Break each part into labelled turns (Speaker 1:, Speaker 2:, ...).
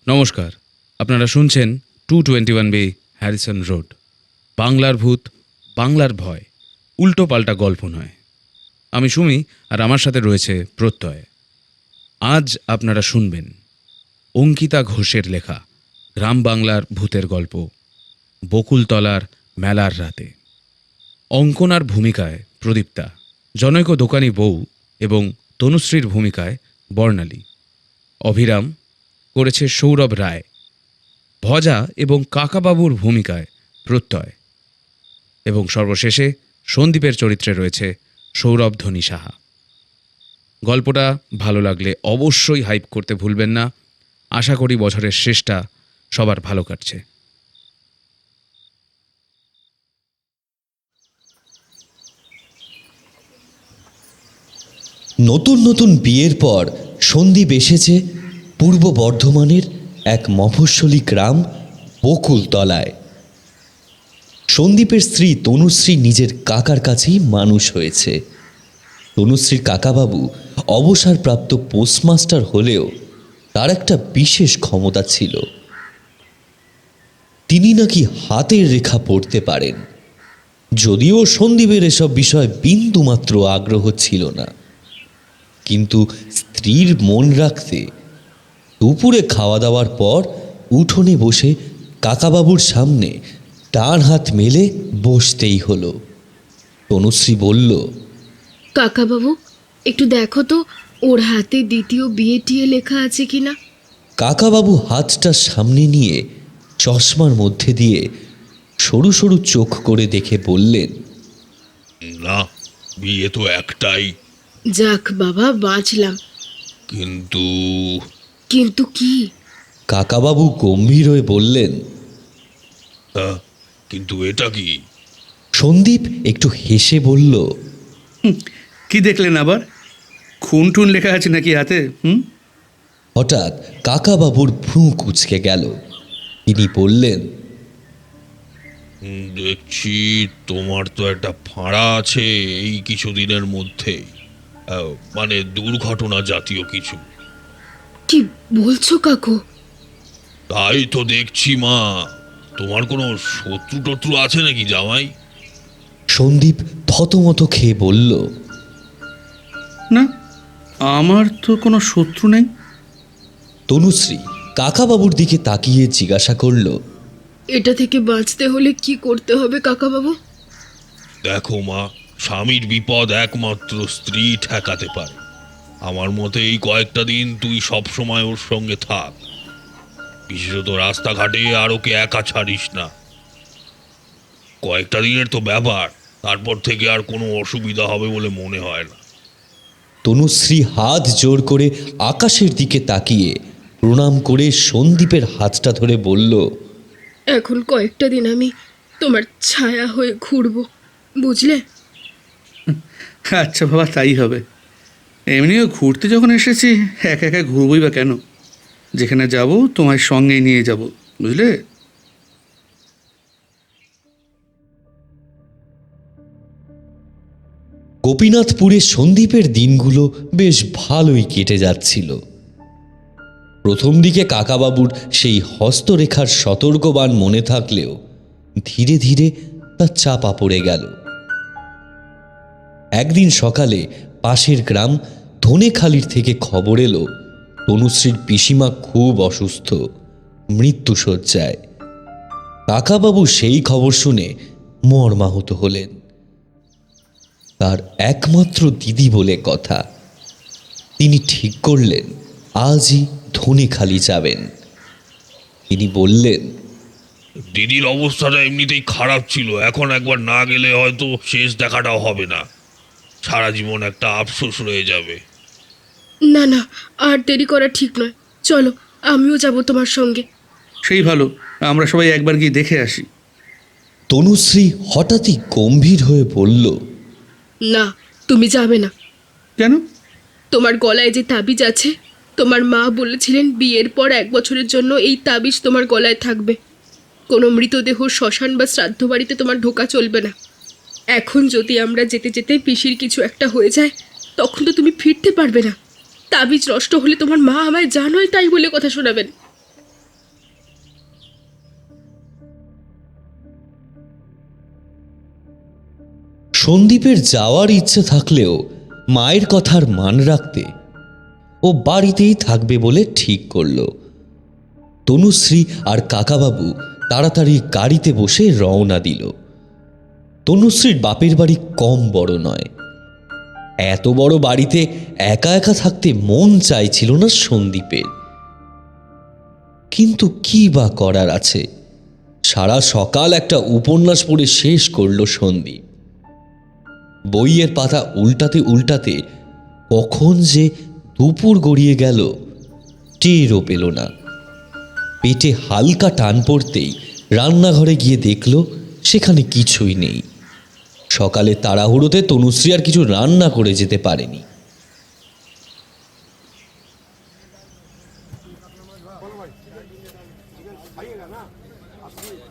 Speaker 1: নমস্কার, আপনারা শুনছেন 221B হ্যারিসন রোড। বাংলার ভূত, বাংলার ভয়, উল্টো পাল্টা গল্প নয়। আমি সুমি, আর আমার সাথে রয়েছে প্রত্যয়। আজ আপনারা শুনবেন অঙ্কিতা ঘোষের লেখা গ্রাম বাংলার ভূতের গল্প বকুলতলার মেলার রাতে। অঙ্কনার ভূমিকায় প্রদীপ্তা, জনৈক দোকানি বউ এবং তনুশ্রীর ভূমিকায় বর্ণালী। অভিরাম করেছে সৌরভ রায়। ভজা এবং কাকাবাবুর ভূমিকায় প্রত্যয়। এবং সর্বশেষে সন্দীপের চরিত্রে রয়েছে সৌরভ ধনী সাহা। গল্পটা ভালো লাগলে অবশ্যই হাইপ করতে ভুলবেন না। আশা করি বছরের শেষটা সবার ভালো কাটছে।
Speaker 2: নতুন নতুন বিয়ের পর সন্দীপ এসেছে পূর্ব বর্ধমানের এক মফস্বলী গ্রাম বকুলতলায়। সন্দীপের স্ত্রী তনুশ্রী নিজের কাকার কাছেই মানুষ হয়েছে। তনুশ্রীর কাকাবাবু অবসরপ্রাপ্ত পোস্টমাস্টার হলেও তার একটা বিশেষ ক্ষমতা ছিল। তিনি নাকি হাতের রেখা পড়তে পারেন, যদিও সন্দীপের এসব বিষয়ে বিন্দুমাত্র আগ্রহ ছিল না। কিন্তু স্ত্রীর মন রাখতে দুপুরে খাওয়া দাওয়ার পর উঠোনে বসে কাকাবাবুর সামনে ডান হাত মেলে বসতেই হলো। তনুশ্রী বলল,
Speaker 3: কাকাবাবু, একটু দেখো তো ওর হাতে দ্বিতীয় বিয়ে টিয়ে লেখা আছে কিনা।
Speaker 2: কাকাবাবু হাতটা সামনে নিয়ে চশমার মধ্যে দিয়ে সরু সরু চোখ করে দেখে বললেন,
Speaker 4: না, বিয়ে তো একটাই।
Speaker 3: যাক বাবা, বাঁচলাম।
Speaker 4: কিন্তু
Speaker 3: কিন্তু কি?
Speaker 2: কাকাবাবু গম্ভীর হয়ে বললেন।
Speaker 4: কিন্তু এটা কি?
Speaker 2: সন্দীপ একটু হেসে বলল,
Speaker 5: কি দেখলেন আবার? খুন টুন লেখা আছে নাকি হাতে?
Speaker 2: হঠাৎ কাকাবাবুর ভ্রু কুঁচকে গেল। তিনি বললেন,
Speaker 4: দেখছি তোমার তো একটা ফাঁড়া আছে এই কিছুদিনের মধ্যে, মানে দুর্ঘটনা জাতীয় কিছু।
Speaker 3: কি বলছো কাকু?
Speaker 4: তাই তো দেখছি মা। তোমার কোনো শত্রু টত্রু আছে নাকি জামাই?
Speaker 2: সন্দীপ থতমত খেয়ে বলল,
Speaker 5: না, আমার তো কোনো শত্রু নেই।
Speaker 2: তনুশ্রী কাকাবাবুর দিকে তাকিয়ে জিজ্ঞাসা করল,
Speaker 3: এটা থেকে বাঁচতে হলে কি করতে হবে কাকাবাবু?
Speaker 4: দেখো মা, স্বামীর বিপদ একমাত্র স্ত্রী ঠেকাতে পারে। আমার মতে এই কয়েকটা দিন তুই সব সময় ওর সঙ্গে থাক, বিশেষত রাস্তাঘাটে আর ওকে একা ছাড়িস না। কয়েকটা দিনের তো ব্যাপার, তারপর থেকে আর কোনো অসুবিধা হবে বলে মনে হয় না।
Speaker 2: তনুশ্রী হাত জোর করে আকাশের দিকে তাকিয়ে প্রণাম করে সন্দীপের হাতটা ধরে বলল,
Speaker 3: এখন কয়েকটা দিন আমি তোমার ছায়া হয়ে ঘুরবো, বুঝলে?
Speaker 5: আচ্ছা বাবা, তাই হবে। এমনিও ঘুরতে যখন এসেছি একা একা ঘুরবই বা কেন? যেখানে যাব তোমার সঙ্গেই নিয়ে যাব, বুঝলে?
Speaker 2: গোপীনাথপুরে সন্দীপের দিনগুলো বেশ ভালোই কেটে যাচ্ছিল। প্রথম দিকে কাকাবাবুর সেই হস্তরেখার সতর্কবাণ মনে থাকলেও ধীরে ধীরে তা চাপা পড়ে গেল। একদিন সকালে পাশের গ্রাম ধনেখালির থেকে খবর এলো তনুশ্রীর পিসিমা খুব অসুস্থ, মৃত্যুশয্যায়। কাকাবাবু সেই খবর শুনে মর্মাহত হলেন। তার একমাত্র দিদি বলে কথা। তিনি ঠিক করলেন আজই ধনেখালি যাবেন। তিনি বললেন,
Speaker 4: দিদির অবস্থাটা এমনিতেই খারাপ ছিল, এখন একবার না গেলে হয়তো শেষ দেখাটাও হবে না। সারা জীবন একটা আফসোস রয়ে যাবে।
Speaker 3: না না, আর দেরি করা ঠিক নয়। চলো, আমিও যাব তোমার সঙ্গে।
Speaker 5: সেই ভালো, আমরা সবাই একবার গিয়ে দেখে আসি।
Speaker 2: তনুশ্রী হঠাৎই গম্ভীর হয়ে বলল,
Speaker 3: না, তুমি যাবে না।
Speaker 5: কেন?
Speaker 3: তোমার গলায় যে তাবিজ আছে, তোমার মা বলেছিলেন বিয়ের পর 1 বছরের জন্য এই তাবিজ তোমার গলায় থাকবে। কোনো মৃতদেহ শ্মশান বা শ্রাদ্ধ বাড়িতে তোমার ঢোকা চলবে না। এখন যদি আমরা যেতে যেতে পিসির কিছু একটা হয়ে যায়, তখন তো তুমি ফিরতে পারবে না। তাবিজ নষ্ট হলে তোমার মা আমায় যা নয় তাই বলে কথা শোনাবেন।
Speaker 2: সন্দীপের যাওয়ার ইচ্ছে থাকলেও মায়ের কথার মান রাখতে ও বাড়িতেই থাকবে বলে ঠিক করল। তনুশ্রী আর কাকাবাবু তাড়াতাড়ি গাড়িতে বসে রওনা দিল। তনুশ্রীর বাপের বাড়ি কম বড় নয়। এত বড় বাড়িতে একা একা থাকতে মন চাইছিল না সন্দীপের। কিন্তু কি বা করার আছে? সারা সকাল একটা উপন্যাস পড়ে শেষ করল সন্দীপ। বইয়ের পাতা উল্টাতে উল্টাতে কখন যে দুপুর গড়িয়ে গেল টেরও পেল না। পেটে হালকা টান পড়তেই রান্নাঘরে গিয়ে দেখল সেখানে কিছুই নেই। সকালে তাড়াহুড়োতে তনুশ্রী আর কিছু রান্না করে যেতে পারেনি।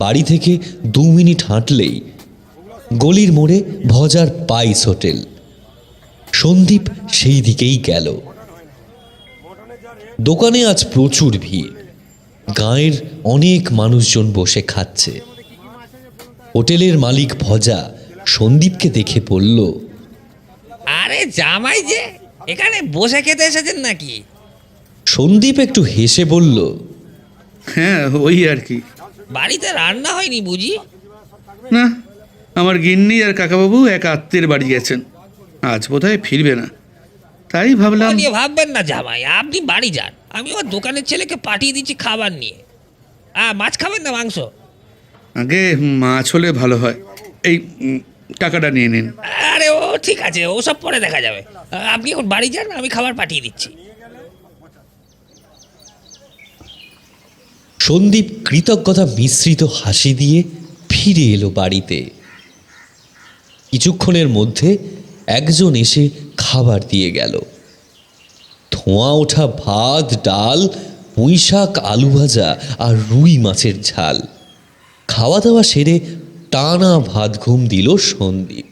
Speaker 2: বাড়ি থেকে 2 মিনিট হাঁটলেই গলির মোড়ে ভজার পাইস হোটেল। সন্দীপ সেই দিকেই গেল। দোকানে আজ প্রচুর ভিড়। গাঁয়ের অনেক মানুষজন বসে খাচ্ছে। হোটেলের মালিক ভজা সন্দীপকে দেখে বলল,
Speaker 6: আরে জামাই যে এখানে বসে খেতে এসেছেন নাকি?
Speaker 2: সন্দীপ একটু হেসে বলল,
Speaker 5: হ্যাঁ, ওই আর কি।
Speaker 6: বাড়িতে রান্না হয়নি বুঝি?
Speaker 5: না, আমার গিন্নি আর কাকাবাবু এক আত্মীয়ের বাড়ি গেছেন, আজ বোধহয় ফিরবে না। তাই ভাবলাম।
Speaker 6: ও নিয়ে ভাববেন না জামাই, আপনি বাড়ি যান, আমি ওর দোকানের ছেলেকে পাঠিয়ে দিচ্ছি খাবার নিয়ে। মাছ খাবেন না মাংস?
Speaker 5: আগে মাছ হলে ভালো হয়। এই টাকাটা নিয়ে নিন।
Speaker 6: আরে ও ঠিক আছে, ও সব পরে দেখা যাবে। আপনি এখন বাড়ি যান, আমি খাবার পাঠিয়ে দিচ্ছি।
Speaker 2: সন্দীপ কৃতজ্ঞতা মিশ্রিত হাসি দিয়ে ফিরে এলো বাড়িতে। কিছুক্ষণের মধ্যে একজন এসে খাবার দিয়ে গেল। ধোঁয়া ওঠা ভাত, ডাল, পুঁইশাক, আলু ভাজা আর রুই মাছের ঝাল। খাওয়া দাওয়া সেরে টানা ভাত ঘুম দিল সন্দীপ।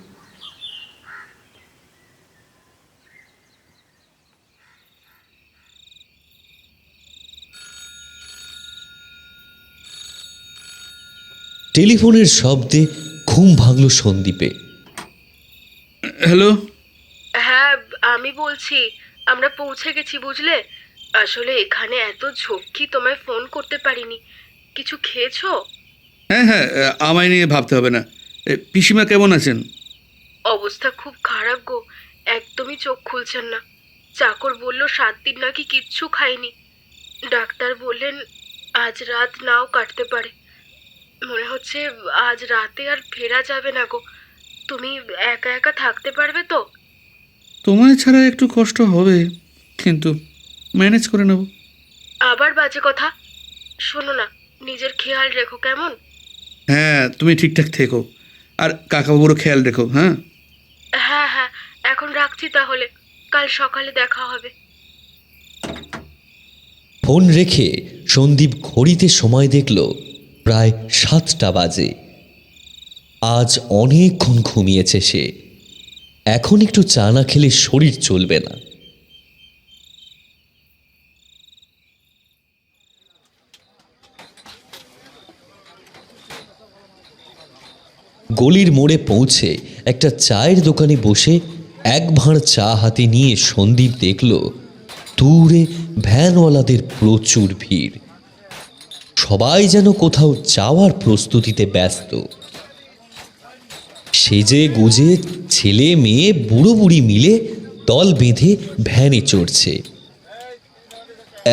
Speaker 2: টেলিফোনের শব্দে ঘুম ভাঙল সন্দীপে।
Speaker 5: হ্যালো।
Speaker 3: হ্যাঁ, আমি বলছি, আমরা পৌঁছে গেছি বুঝলে। আসলে এখানে এত ঝক্কি, তোমায় ফোন করতে পারিনি। কিছু খেয়েছো?
Speaker 5: হ্যাঁ হ্যাঁ, আমায় নিয়ে ভাবতে হবে না। পিসিমা কেমন আছেন?
Speaker 3: অবস্থা খুব খারাপ গো, একদমই চোখ খুলছেন না। চাকর বলল 7 দিন নাকি কিচ্ছু খায়নি। ডাক্তার বললেন আজ রাত নাও কাটতে পারে। মনে হচ্ছে আজ রাতে আর ফেরা যাবে না গো। তুমি একা একা থাকতে পারবে তো?
Speaker 5: তোমায় ছাড়া একটু কষ্ট হবে, কিন্তু ম্যানেজ করে নেব।
Speaker 3: আবার বাজে কথা। শোনো না, নিজের খেয়াল রেখো কেমন?
Speaker 5: হ্যাঁ, তুমি ঠিকঠাক থেকো, আর কাকাবাবুরও খেয়াল রেখো। হ্যাঁ
Speaker 3: হ্যাঁ হ্যাঁ, এখন রাখছি তাহলে, কাল সকালে দেখা হবে।
Speaker 2: ফোন রেখে সন্দীপ ঘড়িতে সময় দেখল প্রায় 7টা বাজে। আজ অনেকক্ষণ ঘুমিয়েছে সে। এখন একটু চা না খেলে শরীর চলবে না। গলির মোড়ে পৌঁছে একটা চায়ের দোকানে বসে এক ভাঁড় চা হাতে নিয়ে সন্দীপ দেখল দূরে ভ্যানওয়ালাদের প্রচুর ভিড়। সবাই যেন কোথাও যাওয়ার প্রস্তুতিতে ব্যস্ত। সেজে গুজে ছেলে মেয়ে বুড়ো বুড়ি মিলে দল বেঁধে ভ্যানে চড়ছে।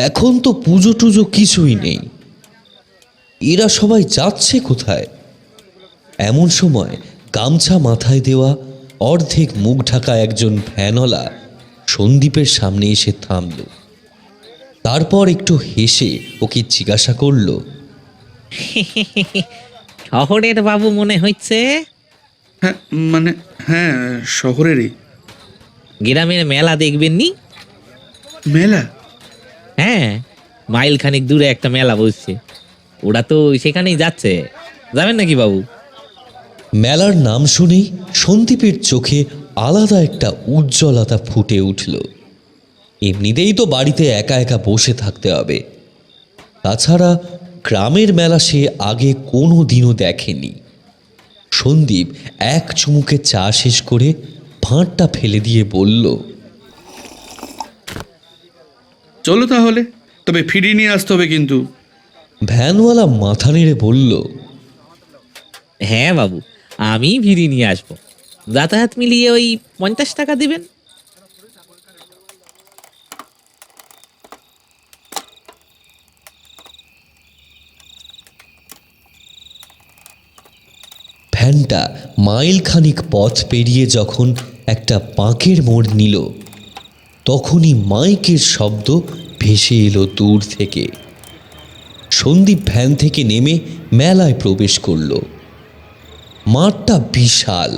Speaker 2: এখন তো পুজো টুজো কিছুই নেই, এরা সবাই যাচ্ছে কোথায়? এমন সময় গামছা মাথায় দেওয়া অর্ধেক মুখ ঢাকা একজন ভ্যানওয়ালা সন্দীপের সামনে এসে থামল। তারপর একটু হেসে ওকে জিজ্ঞাসা করল,
Speaker 6: শহরের বাবু মনে হচ্ছে?
Speaker 5: হ্যাঁ, মানে হ্যাঁ, শহরেরই।
Speaker 6: গ্রামের মেলা দেখবেন নি?
Speaker 5: মেলা?
Speaker 6: হ্যাঁ, মাইল খানিক দূরে একটা মেলা বসছে, ওরা তো সেখানেই যাচ্ছে। যাবেন নাকি বাবু?
Speaker 2: মেলার নাম শুনেই সন্দীপের চোখে আলাদা একটা উজ্জ্বলতা ফুটে উঠল। এমনিতেই তো বাড়িতে একা একা বসে থাকতে হবে। তাছাড়া গ্রামের মেলা সে আগে কোনো দিনও দেখেনি। সন্দীপ এক চুমুকে চা শেষ করে ভাঁড়টা ফেলে দিয়ে বলল,
Speaker 5: চলো তাহলে, তবে ফিরিয়ে নিয়ে আসতে হবে কিন্তু।
Speaker 2: ভ্যানওয়ালা মাথা নেড়ে বলল,
Speaker 6: হ্যাঁ বাবু, আমি ফিরিয়ে নিয়ে আসবো। যাতায়াত মিলিয়ে ওই 50 টাকা দিবেন।
Speaker 2: ভ্যানটা মাইল খানিক পথ পেরিয়ে যখন একটা বাঁকের মোড় নিল, তখনই মাইকের শব্দ ভেসে এলো দূর থেকে। সন্দীপ ভ্যান থেকে নেমে মেলায় প্রবেশ করল। মাঠটা বিশাল,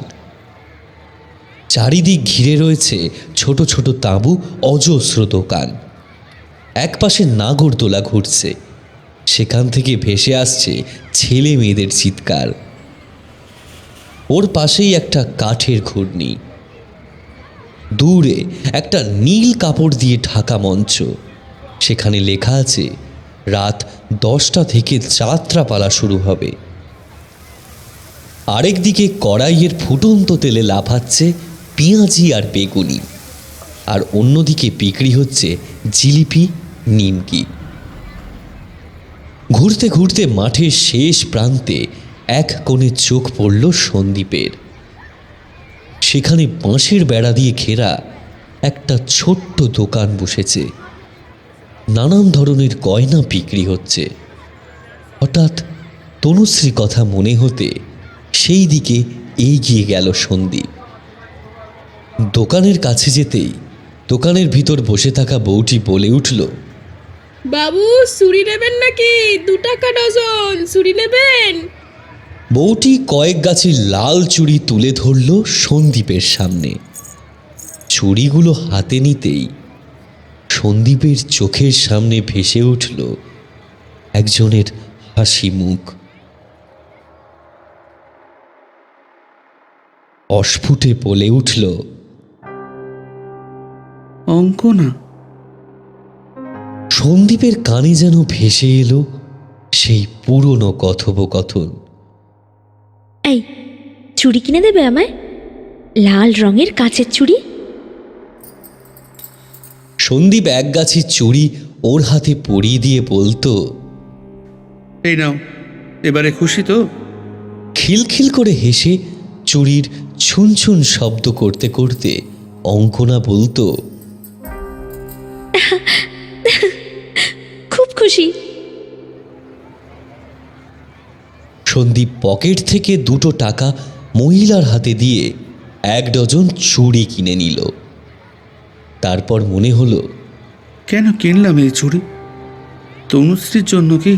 Speaker 2: চারিদিক ঘিরে রয়েছে ছোট ছোট তাঁবু, অজস্র দোকান। একপাশে নাগরদোলা ঘুরছে, সেখান থেকে ভেসে আসছে ছেলে মেয়েদের চিৎকার। ওর পাশেই একটা কাঠের ঘূর্ণি, দূরে একটা নীল কাপড় দিয়ে ঢাকা মঞ্চ, সেখানে লেখা আছে রাত 10টা থেকে যাত্রাপালা শুরু হবে। আরেকদিকে কড়াইয়ের ফুটন্ত তেলে লাফাচ্ছে পেঁয়াজি আর বেগুনি, আর অন্যদিকে বিক্রি হচ্ছে জিলিপি, নিমকি। ঘুরতে ঘুরতে মাঠের শেষ প্রান্তে এক কোণে চোখ পড়ল সন্দীপের। সেখানে বাঁশের বেড়া দিয়ে ঘেরা একটা ছোট্ট দোকান বসেছে, নানান ধরনের গয়না বিক্রি হচ্ছে। হঠাৎ তনুশ্রী কথা মনে হতে সেই দিকে এগিয়ে গেল সন্দীপ। দোকানের কাছে যেতেই দোকানের ভিতর বসে থাকা বউটি বলে উঠল,
Speaker 3: বাবু চুড়ি নেবেন নাকি? 2 টাকা ডজন চুড়ি নেবেন?
Speaker 2: বউটি কয়েক গাছি লাল চুড়ি তুলে ধরল সন্দীপের সামনে। চুড়িগুলো হাতে নিতেই সন্দীপের চোখের সামনে ভেসে উঠল একজনের হাসি মুখ। অস্ফুটে বলে উঠল,
Speaker 5: অঙ্কনা।
Speaker 2: সন্দীপের কানে যেন ভেসে এলো সেই পুরনো কথোপকথন।
Speaker 7: এই চুড়ি কিনে দেবে আমায়? লাল রঙের কাচের চুড়ি।
Speaker 2: সন্দীপ এক গাছি চুড়ি ওর হাতে পরিয়ে দিয়ে বলতো,
Speaker 5: এই নাও, এবারে খুশি তো?
Speaker 2: খিলখিল করে হেসে চুড়ির ছুনছুন শব্দ করতে করতে অঙ্কনা বলতো,
Speaker 7: খুব খুশি।
Speaker 2: সন্দীপ পকেট থেকে 2 টাকা মহিলার হাতে দিয়ে 1 ডজন চুড়ি কিনে নিল। তারপর মনে হলো,
Speaker 5: কেন কিনলাম এই চুড়ি? তনুশ্রীর জন্য কি?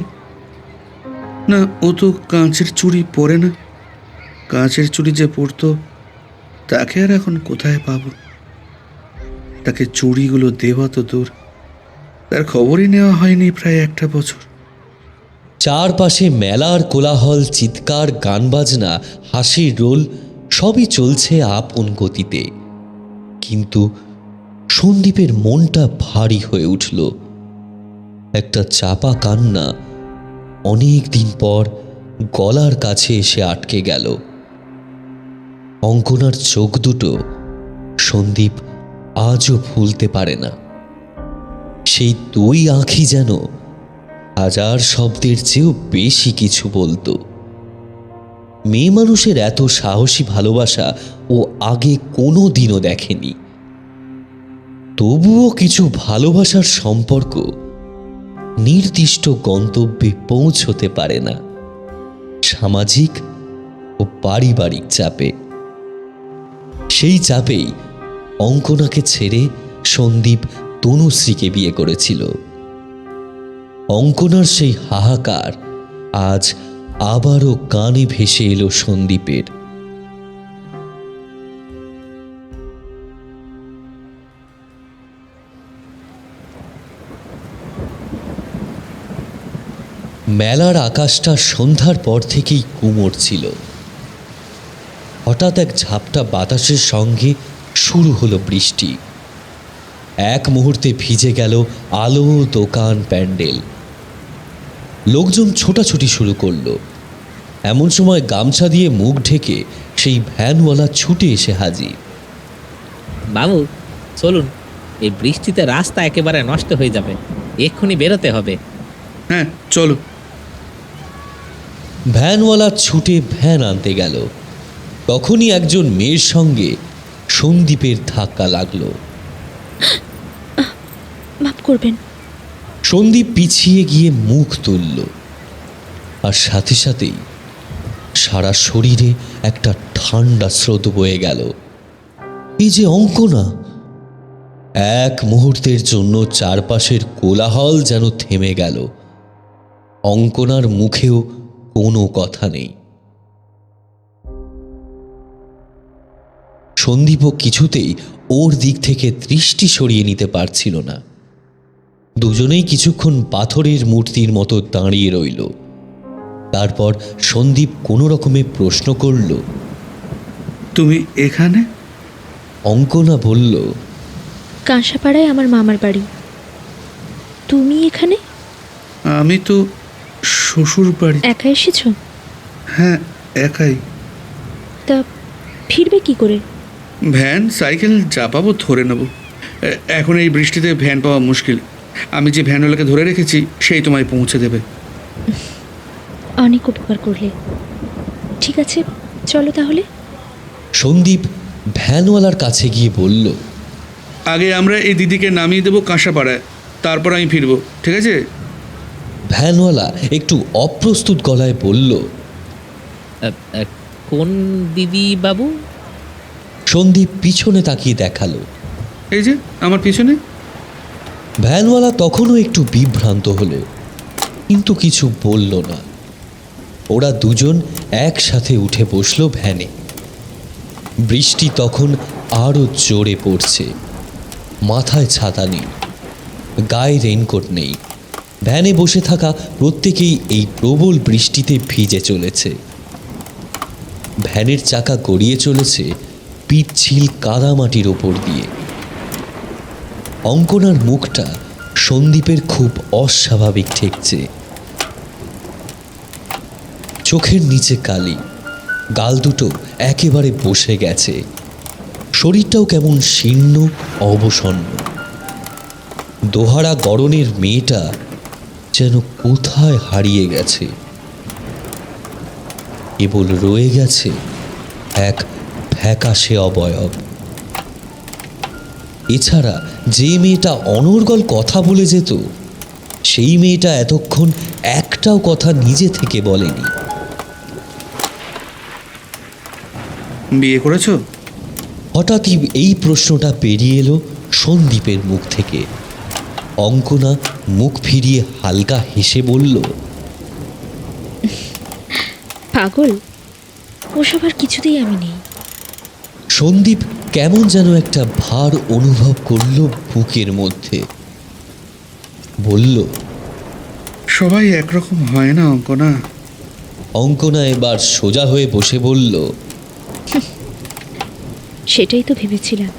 Speaker 5: না, ও তো কাঁচের চুড়ি পরে না। কাঁচের চুড়ি যে পরতো তাকে আর এখন কোথায় পাবো? তাকে চুড়িগুলো দেওয়া তো দূর, তার খবরই নেওয়া হয়নি প্রায় 1টা বছর।
Speaker 2: চারপাশে মেলার কোলাহল, চিৎকার, গান বাজনা, হাসির রোল সবই চলছে আপন গতিতে। কিন্তু সন্দীপের মনটা ভারী হয়ে উঠল। একটা চাপা কান্না অনেক দিন পর গলার কাছে এসে আটকে গেল। অঙ্কনার চোখ দুটো সন্দীপ আজও ভুলতে পারে না। সেই 2 আঁখি যেন 1000 শব্দের চেয়েও বেশি কিছু বলতো। মেয়ে মানুষের এত সাহসী ভালোবাসা ও আগে কোনো দিনও দেখেনি। তবুও কিছু ভালোবাসার সম্পর্ক নির্দিষ্ট গন্তব্যে পৌঁছতে পারে না, সামাজিক ও পারিবারিক চাপে। সেই চাপেই অঙ্কনাকে ছেড়ে সন্দীপ তনুশ্রীকে বিয়ে করেছিল। অঙ্কনার সেই হাহাকার আজ আবারও কানে ভেসে এলো সন্দীপের। মেলার আকাশটা সন্ধ্যার পর থেকেই কুমোর ছিল। হঠাৎ এক ঝাপটা বাতাসের সঙ্গে শুরু হলো বৃষ্টি। এক মুহূর্তে ভিজে গেল আলো, দোকান, প্যান্ডেল। লোকজন ছোটাছুটি শুরু করলো। এমন সময় গামছা দিয়ে মুখ ঢেকে সেই ভ্যানওয়ালা ছুটে এসে হাজির।
Speaker 6: বাবু চলুন, এই বৃষ্টিতে রাস্তা একেবারে নষ্ট হয়ে যাবে, এক্ষুনি বেরোতে হবে।
Speaker 5: হ্যাঁ চলো।
Speaker 2: ভ্যানওয়ালা ছুটে ভ্যান আনতে গেল। তখনই একজন মেয়ের সঙ্গে সন্দীপের ধাক্কা লাগলো।
Speaker 7: মাফ করবেন।
Speaker 2: সন্দীপ পিছিয়ে গিয়ে মুখ তুলল, আর সাথে সাথেই সারা শরীরে একটা ঠান্ডা স্রোত বয়ে গেল। এই যে অঙ্কনা! এক মুহূর্তের জন্য চারপাশের কোলাহল যেন থেমে গেল। অঙ্কনার মুখেও কোনো কথা নেই। সন্দীপও কিছুতেই ওর দিক থেকে দৃষ্টি সরিয়ে নিতে পারছিল না। দুজনেই কিছুক্ষণ পাথরের মূর্তির মতো দাঁড়িয়ে রইল। তারপর সন্দীপ কোনো রকমে প্রশ্ন করল,
Speaker 5: তুমি এখানে?
Speaker 2: অঙ্কনা বলল,
Speaker 7: কাঁসাপাড়ায় আমার মামার বাড়ি। তুমি এখানে?
Speaker 5: আমি তো শ্বশুর বাড়ি।
Speaker 7: একা এসেছো?
Speaker 5: হ্যাঁ একাই।
Speaker 7: তা ফিরবে কি করে?
Speaker 5: ভ্যান সাইকেল যা পাবো ধরে নেব। এখন এই বৃষ্টিতে ভ্যান পাওয়া মুশকিল। আমি যে ভ্যানওয়ালাকে ধরে রেখেছি সেই তোমায় পৌঁছে দেবে।
Speaker 7: অনেক উপকার করলে। ঠিক আছে চলো তাহলে।
Speaker 2: সন্দীপ ভ্যানওয়ালার কাছে গিয়ে বলল,
Speaker 5: আগে আমরা এই দিদিকে নামিয়ে দেবো কাঁসাপাড়ায়, তারপর আমি ফিরবো, ঠিক আছে?
Speaker 2: ভ্যানওয়ালা একটু অপ্রস্তুত গলায় বলল।
Speaker 6: কোন দিদি বাবু?
Speaker 2: সন্দীপ পিছনে তাকিয়ে দেখালো।
Speaker 5: এই যে আমার পিছনে।
Speaker 2: ভ্যানওয়ালা তখনও একটু বিভ্রান্ত হলো, কিন্তু কিছু বলল না। ওরা দুজন একসাথে উঠে বসলো ভ্যানে। বৃষ্টি তখন আরও জোরে পড়ছে। মাথায় ছাতা নেই, গায়ে রেইনকোট নেই। ভ্যানে বসে থাকা প্রত্যেকেই এই প্রবল বৃষ্টিতে ভিজে চলেছে। ভ্যানের চাকা গড়িয়ে চলেছে পিচ্ছিল কাদামাটির ওপর দিয়ে। অঙ্কনার মুখটা সন্দীপের খুব অস্বাভাবিক ঠেকছে। চোখের নিচে কালি, গাল দুটো একেবারে বসে গেছে। শরীরটাও কেমন শীর্ণ অবসন্ন। দোহারা গড়নের মেয়েটা যেন কোথায় হারিয়ে গেছে। কেবল রয়ে গেছে এক ফ্যাকাশে অবয়ব। এছাড়া যে মেয়েটা অনর্গল কথা বলে যেত, সেই মেয়েটা এতক্ষণ একটাও কথা নিজে থেকে বলেনি।
Speaker 5: বিয়ে করেছো?
Speaker 2: হঠাৎই এই প্রশ্নটা বেরিয়ে এলো সন্দীপের মুখ থেকে। অঙ্কনা মুখ ফিরিয়ে হালকা হেসে বলল,
Speaker 7: পাগল, ওসব আর কিছুতেই আমি নেই।
Speaker 2: সন্দীপ কেমন যেন একটা ভার অনুভব করল বুকের মধ্যে। বলল,
Speaker 5: সবাই একরকম হয় না অঙ্কনা।
Speaker 2: অঙ্কনা এবার সোজা হয়ে বসে বলল,
Speaker 7: সেটাই তো ভেবেছিলাম,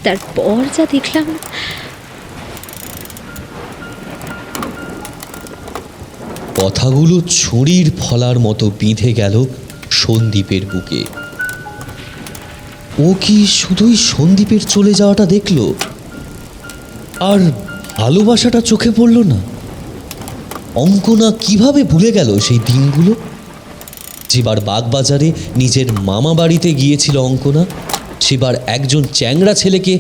Speaker 7: তারপর যা দেখলাম।
Speaker 2: কথাগুলো ছুরির ফলার মতো বিঁধে গেল সন্দীপের বুকে। ও কি শুধুই সন্দীপের চলে যাওয়াটা দেখল, আর ভালোবাসাটা চোখে পড়ল না? অঙ্কনা কিভাবে ভুলে গেল সেই দিনগুলো? যেবার বাগবাজারে নিজের মামা বাড়িতে গিয়েছিল অঙ্কনা, সেবার একজন চ্যাংড়া ছেলেকে,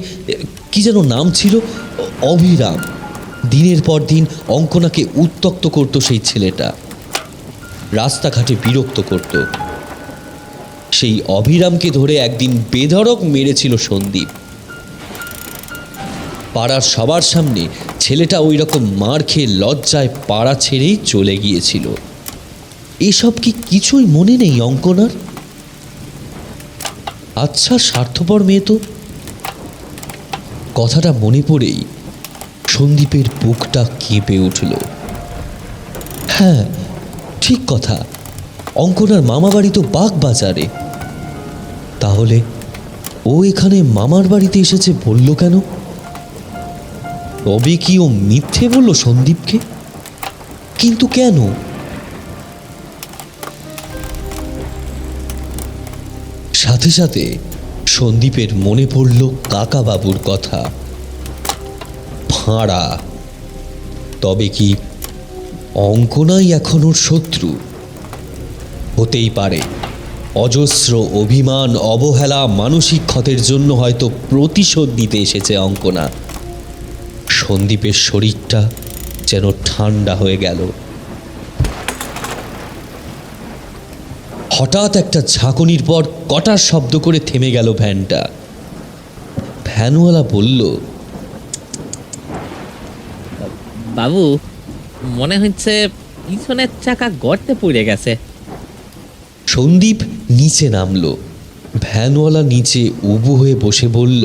Speaker 2: কি যেন নাম ছিল, অভিরাম, দিনের পর দিন অঙ্কনাকে উত্ত্যক্ত করত। সেই ছেলেটা রাস্তাঘাটে বিরক্ত করত। সেই অভিরামকে ধরে একদিন বেধড়ক মেরেছিল সন্দীপ। পাড়ার সবার সামনে ছেলেটা ওই রকম মার খেয়ে লজ্জায় পাড়া ছেড়েই চলে গিয়েছিল। এসব কি কিছুই মনে নেই অঙ্কনার? আচ্ছা স্বার্থপর মেয়ে তো। কথাটা মনে পড়েই সন্দীপের বুকটা কেঁপে উঠল। হ্যাঁ ঠিক কথা, অঙ্কনার মামা বাড়ি তো বাগবাজারে। তাহলে ও এখানে মামার বাড়িতে এসেছে বলল কেন? তবে কি ও মিথ্যে বলল সন্দীপকে? কিন্তু কেন? সাথে সাথে সন্দীপের মনে পড়ল কাকাবাবুর কথা। ফাঁড়া, তবে কি অঙ্কনাই এখন ওর শত্রু? হতেই পারে। অজস্র অভিমান, অবহেলা, মানসিক ক্ষতের জন্য হয়তো প্রতিশোধ নিতে এসেছে অঙ্কনা। সন্দীপের শরীরটা যেন ঠান্ডা হয়ে গেল। হঠাৎ একটা ঝাঁকুনির পর কটার শব্দ করে থেমে গেল ভ্যানটা। ভ্যানওয়ালা বলল,
Speaker 6: বাবু, মনে হচ্ছে পিছনের চাকা গর্তে পড়ে গেছে।
Speaker 2: সন্দীপ নিচে নামলো। ভ্যানওয়ালা নিচে উবু হয়ে বসে বলল,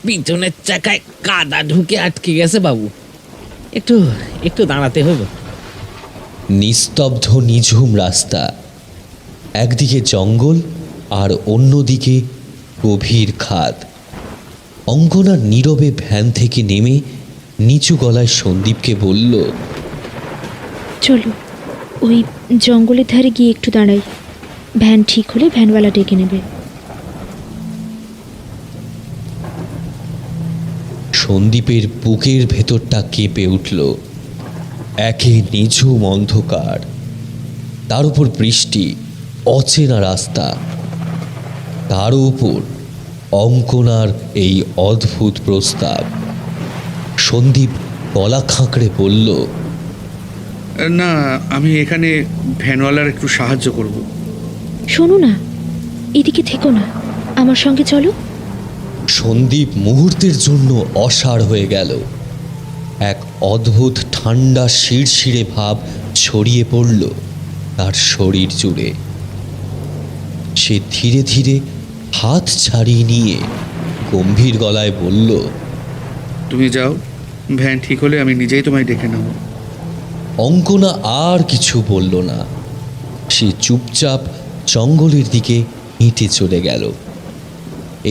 Speaker 6: পিছনের চাকায় কাদা ঢুকে আটকে গেছে বাবু, একটু একটু দাঁড়াতে হবে।
Speaker 2: নিস্তব্ধ নিঝুম রাস্তা, একদিকে জঙ্গল আর অন্যদিকে গভীর খাদ। অঙ্কনা নীরবে ভ্যান থেকে নেমে নিচু গলায় সন্দীপকে বলল,
Speaker 7: চলো ওই জঙ্গলের ধারে গিয়ে একটু দাঁড়াই, ভ্যান ঠিক হলে ভ্যানওয়ালা ডেকে নেবে।
Speaker 2: সন্দীপের বুকের ভেতরটা কেঁপে উঠল। একে নিঝুম অন্ধকার, তার উপর বৃষ্টি, অচেনা রাস্তা, তার উপর অঙ্কনার এই অদ্ভুত প্রস্তাব। সন্দীপ গলা খাঁকড়ে বলল,
Speaker 5: না, আমি এখানে ভ্যানওয়ালার একটু সাহায্য করব।
Speaker 7: শোনো না, এদিকে থেকো না, আমার সঙ্গে চলো।
Speaker 2: সন্দীপ মুহূর্তের জন্য অসাড় হয়ে গেল। এক অদ্ভুত ঠান্ডা শিরশিরে ভাব ছড়িয়ে পড়ল তার শরীর জুড়ে। সে ধীরে ধীরে হাত ছাড়িয়ে নিয়ে গম্ভীর গলায় বলল,
Speaker 5: তুমি যাও, ভ্যান ঠিক হলে আমি নিজেই তোমায় ডেকে নেব।
Speaker 2: অঙ্কনা আর কিছু বলল না। সে চুপচাপ জঙ্গলের দিকে হেঁটে চলে গেল।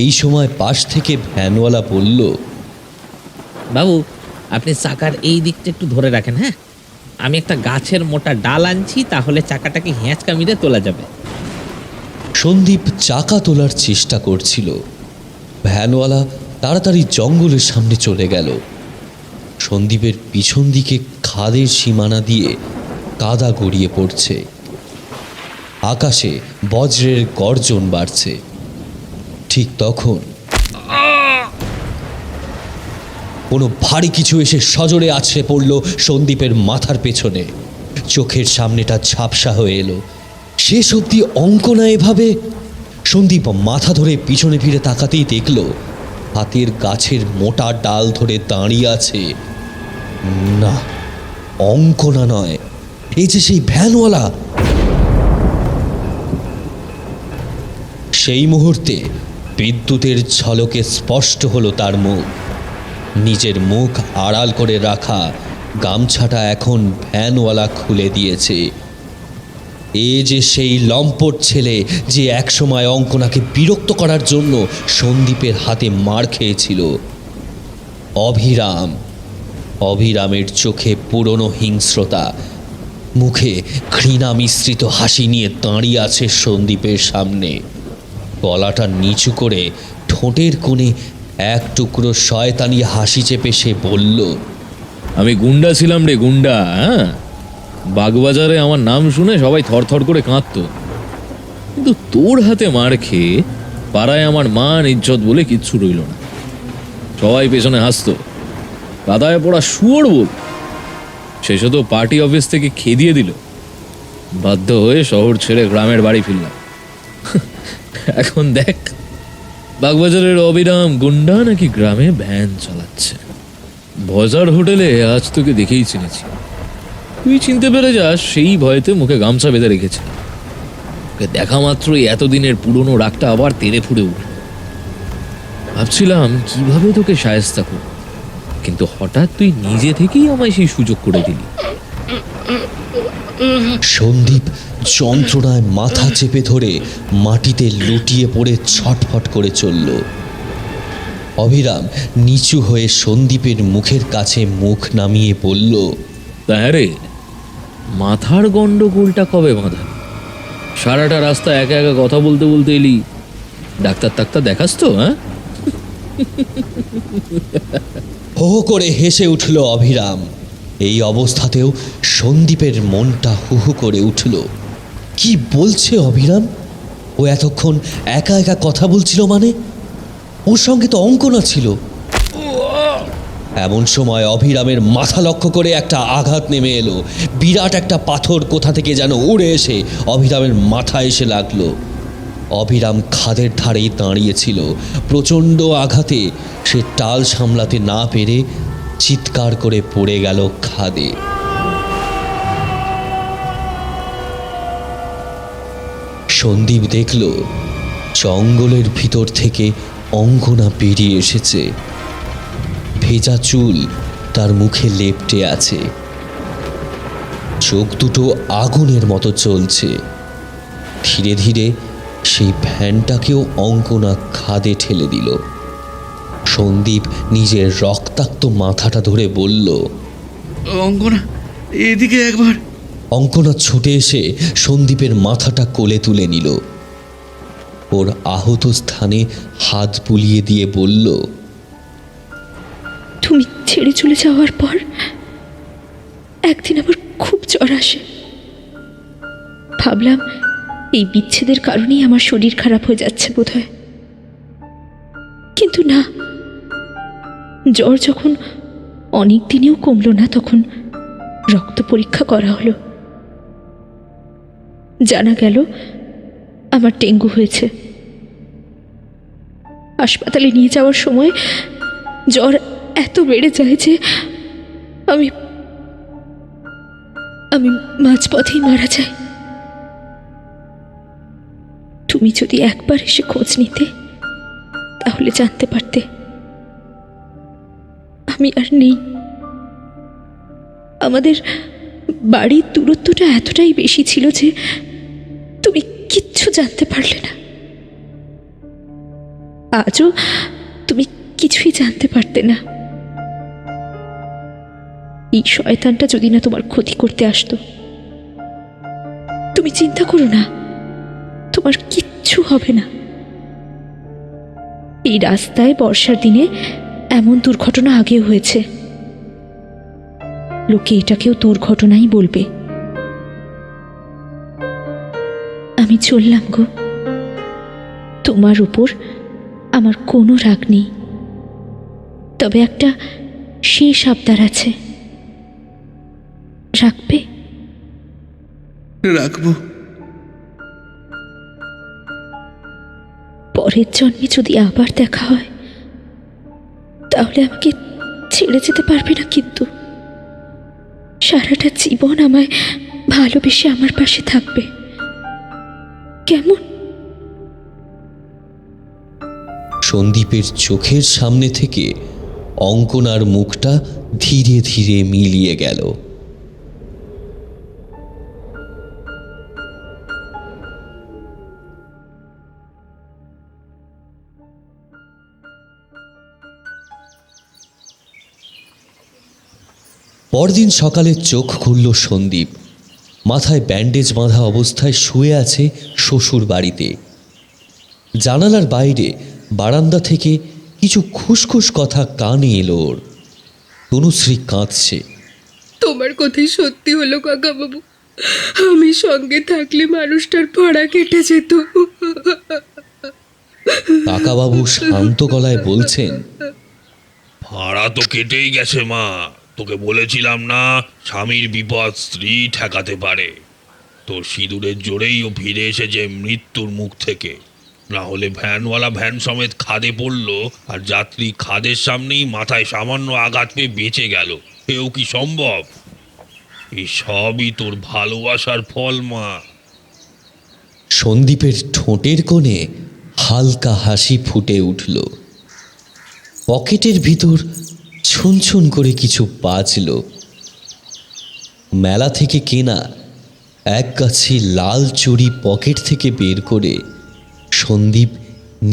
Speaker 2: এই সময় পাশ থেকে ভ্যানওয়ালা বলল,
Speaker 6: বাবু, আপনি চাকার এই দিকটা একটু ধরে রাখেন। হ্যাঁ, আমি একটা গাছের মোটা ডাল আনছি, তাহলে চাকাটাকে হ্যাঁচকা মিলে তোলা যাবে।
Speaker 2: সন্দীপ চাকা তোলার চেষ্টা করছিল। ভ্যানওয়ালা তাড়াতাড়ি জঙ্গলের সামনে চলে গেল। সন্দীপের পিছন দিকে খাদের সীমানা দিয়ে কাদা গড়িয়ে পড়ছে। আকাশে বজ্রের গর্জন বাড়ছে। ঠিক তখন কোনো ভারী কিছু এসে সজোরে আছড়ে পড়ল সন্দীপের মাথার পেছনে। চোখের সামনেটা ঝাপসা হয়ে এলো। শেষ অবধি অঙ্কনা এভাবে। সন্দীপ মাথা ধরে পিছনে ফিরে তাকাতেই দেখল হাতের গাছের মোটা ডাল ধরে দাঁড়িয়ে আছে। না, অঙ্কনা নয়, এই যে সেই ভ্যানওয়ালা। সেই মুহূর্তে বিদ্যুতের ঝলকে স্পষ্ট হলো তার মুখ। নিজের মুখ আড়াল করে রাখা গামছাটা এখন ভ্যানওয়ালা খুলে দিয়েছে। এ যে সেই লম্পট ছেলে যে একসময় অঙ্কনাকে বিরক্ত করার জন্য সন্দীপের হাতে মার খেয়েছিল। অভিরাম। অভিরামের চোখে পুরনো হিংস্রতা, মুখে ঘৃণা মিশ্রিত হাসি নিয়ে দাঁড়িয়ে আছে সন্দীপের সামনে। গলাটা নিচু করে ঠোঁটের কোণে এক টুকরো শয়তানি হাসি চেপে সে বলল,
Speaker 8: আমি গুন্ডা ছিলাম রে, গুন্ডা। হ্যাঁ, বাগবাজারে আমার নাম শুনে সবাই থরথর করে কাঁদতো, কিন্তু তোর হাতে মার খেয়ে পাড়ায় আমার মান ইজ্জত বলে কিচ্ছু রইল না। সবাই পেছনে হাসতো, কাদায় পড়া শুয়োর বল। শেষে তো পার্টি অফিস থেকে খেদিয়ে দিল। বাধ্য হয়ে শহর ছেড়ে গ্রামের বাড়ি ফিরলাম। এখন দেখ, বাগবাজারের অবিরাম গুন্ডা নাকি গ্রামে ভ্যান চালাচ্ছে। বাজার হোটেলে আজ তোকে দেখেই চিনেছি। তুই চিনতে পেরে যাস সেই ভয়েতে মুখে গামছা বেঁধে রেখেছে। ওকে দেখা মাত্রই এতদিনের পুরনো রাগটা আবার তেড়ে ফুড়ে উঠল। ভাবছিলাম কিভাবে তোকে শায়েস্তা করব, কিন্তু হঠাৎ তুই নিজে থেকেই আমায় সেই সুযোগ করে দিলি।
Speaker 2: সন্দীপ যন্ত্রণায় মাথা চেপে ধরে মাটিতে লুটিয়ে পড়ে ছটফট করে চলল। অভিরাম নিচু হয়ে সন্দীপের মুখের কাছে মুখ নামিয়ে বলল,
Speaker 8: তা হ্যাঁ রে, মাথার গন্ডগোলটা কবে বাঁধালি? সারাটা রাস্তা একা একা কথা বলতে বলতে এলি। ডাক্তার টাক্তার দেখাস তো? হ্যাঁ,
Speaker 2: হো হো করে হেসে উঠল অভিরাম। এই অবস্থাতেও সন্দীপের মনটা হু হু করে উঠল। কি বলছে অভিরাম? ও এতক্ষণ একা একা কথা বলছিল মানে? ওর সঙ্গে তো অঙ্কনা ছিল। এমন সময় অভিরামের মাথা লক্ষ্য করে একটা আঘাত নেমে এলো। বিরাট একটা পাথর কোথা থেকে যেন উড়ে এসে অভিরামের মাথায় এসে লাগলো। অভিরাম খাদের ধারেই দাঁড়িয়েছিল। প্রচণ্ড আঘাতে সে টাল সামলাতে না পেরে চিৎকার করে পড়ে গেল খাদে। সন্দীপ দেখল জঙ্গলের ভিতর থেকে অঙ্গনা বেরিয়ে এসেছে। ভেজা চুল তার মুখে লেপ্টে আছে, চোখ দুটো আগুনের মতো জ্বলছে। ধীরে ধীরে সেই ভ্যানটাকেও অঙ্কনা খাদে ঠেলে দিল। সন্দীপ নিজের রক্তাক্ত মাথাটা ধরে বলল,
Speaker 5: অঙ্কনা, এদিকে একবার।
Speaker 2: অঙ্কনা ছুটে এসে সন্দীপের মাথাটা কোলে তুলে নিল। ওর আহত স্থানে হাত বুলিয়ে দিয়ে বলল,
Speaker 7: তুমি ছেড়ে চলে যাওয়ার পর একদিন আমার খুব জ্বর আসে। ভাবলাম এই বিচ্ছেদের কারণেই আমার শরীর খারাপ হয়ে যাচ্ছে বোধহয়, কিন্তু না। জ্বর যখন অনেক দিনেও কমলো না, তখন রক্ত পরীক্ষা করা হলো। জানা গেল আমার ডেঙ্গু হয়েছে। হাসপাতালে নিয়ে যাওয়ার সময় জ্বর এত বেড়ে যায় যে আমি আমি মাঝপথেই মারা যাই। তুমি যদি একবার এসে খোঁজ নিতে, তাহলে জানতে পারতে আমি আর নেই। আমাদের বাড়ির দূরত্বটা এতটাই বেশি ছিল যে তুমি কিচ্ছু জানতে পারলে না। আজও তুমি কিছুই জানতে পারতে না। এই শয়তানটা যদি না তোমার ক্ষতি করতে আসতো। তুমি চিন্তা করো না, তোমার কিচ্ছু হবে না। এই রাস্তায় বর্ষার দিনে এমন দুর্ঘটনা আগেও হয়েছে। লোকে এটাকেও দুর্ঘটনাই বলবে। আমি চললাম গো। তোমার উপর আমার কোনো রাগ নেই, তবে একটা শেষ আবদার আছে। রাখবে?
Speaker 5: রাখবো।
Speaker 7: পরের জন্মে যদি আবার দেখা হয়, তাহলে আমাকে ছেড়ে যেতে পারবে না কিন্তু। সারাটা জীবন আমায় ভালোবেসে আমার পাশে থাকবে, কেমন?
Speaker 2: সন্দীপের চোখের সামনে থেকে অঙ্কনার মুখটা ধীরে ধীরে মিলিয়ে গেল। পরদিন সকালে চোখ খুলল সন্দীপ। মাথায় ব্যান্ডেজ বাঁধা অবস্থায় শুয়ে আছে শ্বশুর বাড়িতে। জানালার বাইরে বারান্দা থেকে কিছু খুসখুস কথা কানে এলো ওর। তনুশ্রী কাঁদছে।
Speaker 3: তোমার কথাই সত্যি হলো কাকাবাবু। আমি সঙ্গে থাকলে মানুষটার ভাড়া কেটে যেত।
Speaker 2: কাকাবাবু শান্ত গলায় বলছেন,
Speaker 4: ভাড়া তো কেটেই গেছে মা। তোকে বলেছিলাম না, স্বামীর বিপদ স্ত্রী ঠেকাতে পারে। তোর সিঁদুরের জোরেই ও ফিরে এসেছে মৃত্যুর মুখ থেকে। না হলে ভ্যানওয়ালা ভ্যান সমেত খাদে পড়লো, আর যাত্রী খাদের সামনেই মাথায় সামান্য আঘাত পেয়ে বেঁচে গেল। এও কি সম্ভব? এই সবই তোর ভালোবাসার ফল মা।
Speaker 2: সন্দীপের ঠোঁটের কোণে হালকা হাসি ফুটে উঠল। পকেটের ভিতর ছুনছুন করে কিছু বাজল। মেলা থেকে কেনা এক গাছি লাল চুড়ি পকেট থেকে বের করে সন্দীপ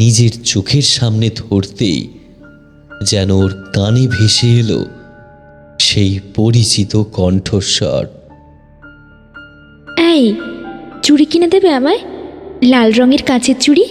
Speaker 2: নিজের চোখের সামনে ধরতেই যেন ওর কানে ভেসে এলো সেই পরিচিত কণ্ঠস্বর।
Speaker 7: এই, চুড়ি কিনে দেবে আমায়, লাল রঙের কাঁচের চুড়ি?